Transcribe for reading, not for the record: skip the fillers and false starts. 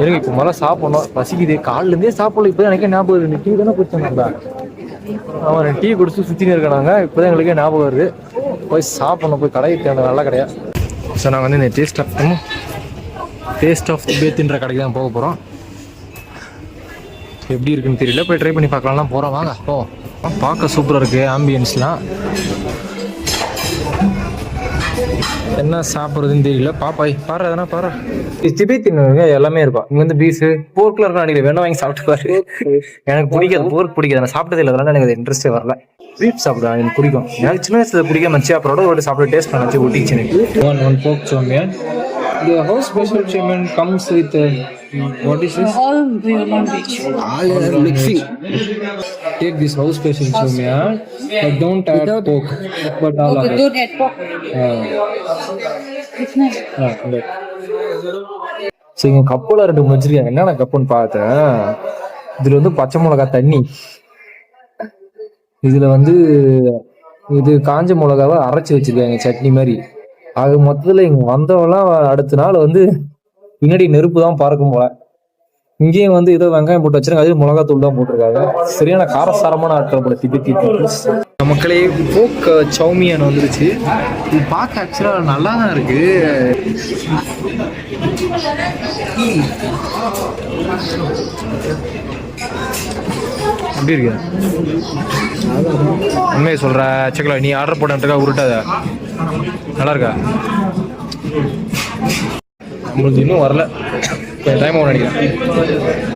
எனக்கு இப்போ மேலே சாப்பிடணும், பசிக்குது. காலிலேருந்தே சாப்பிடல. இப்போ தான் எனக்கே ஞாபகம் வருது. டீ தானே குடிச்சோம்ல. அவன் டீ குடிச்சு சுற்றினு இருக்கானாங்க. இப்போ தான் எங்களுக்கே ஞாபகம் வருது. போய் சாப்பிடணும், போய் கடையை தேவை, நல்ல கடையா. ஸோ நாங்கள் வந்து இந்த டேஸ்ட் ஆஃப் பேத்துன்ற கடைக்கு தான் போக போகிறோம். எப்படி இருக்குன்னு தெரியல, போய் ட்ரை பண்ணி பார்க்கலாம்லாம் போகிறோம். வாங்க ஓ, பார்க்க சூப்பராக இருக்குது ஆம்பியன்ஸ்லாம். என்ன சாப்பிட்றதுன்னு தெரியல. பாரு எதனா பாரு. திபேத்தின் எல்லாமே இருக்கும். இங்கே வந்து பீஃபு போர்க்கில் இருக்கும். அன்றைக்கி வேணா வாங்கி சாப்பிட்டு பாரு. எனக்கு பிடிக்காது, போர்க் பிடிக்காது. நான் சாப்பிட்டது இல்லை, அதனால எனக்கு அது இன்ட்ரெஸ்டே வரல. பீஃப் சாப்பிடுவேன், எனக்கு பிடிக்கும். எனக்கு சின்ன வயசுல பிடிக்காம மச்சி, அப்புறம் ஒரு சாப்பிட்டு டேஸ்ட் பண்ணி ஒட்டிச்சு எனக்கு. ஒன் போக் சோமியா. The how special chairman comes with what is this? All non-veg. All mixing. Take this how special chomia, but don't add pork. But all Okay, don't add pork. It's nice. சரி, இங்கே கப்பெல்லாம் 2 வச்சிருக்காங்க. என்னென்ன கப்புன்னு பார்த்தேன். இதில் வந்து பச்சை மிளகா தண்ணி, இதில் வந்து இது காஞ்ச மிளகாவை அரைச்சி வச்சிருக்காங்க சட்னி மாதிரி. ஆக மொத்தத்தில் இங்கே வந்தவெல்லாம் அடுத்த நாள் வந்து பின்னாடி நெருப்பு தான் பார்க்கும் போல. இங்கேயும் வந்து ஏதோ வெங்காயம் போட்டு வச்சிருக்காங்க, அது மிளகாத்தூள் தான் போட்டிருக்காங்க. சரியான காரசாரமான ஆட்கள் போல திபெத்தி. மக்களே, போக் சௌமியான் வந்துருச்சு. இது பார்க்க ஆக்சுவலாக நல்லா தான் இருக்கு. எப்படி இருக்கு? உண்மையை சொல்ற சக்கல, நீ ஆர்டர் போட்டா உருட்டாத. நல்லா இருக்கா? உங்களுக்கு இன்னும் வரல, டைம் ஆகும் நினைக்கிறேன்.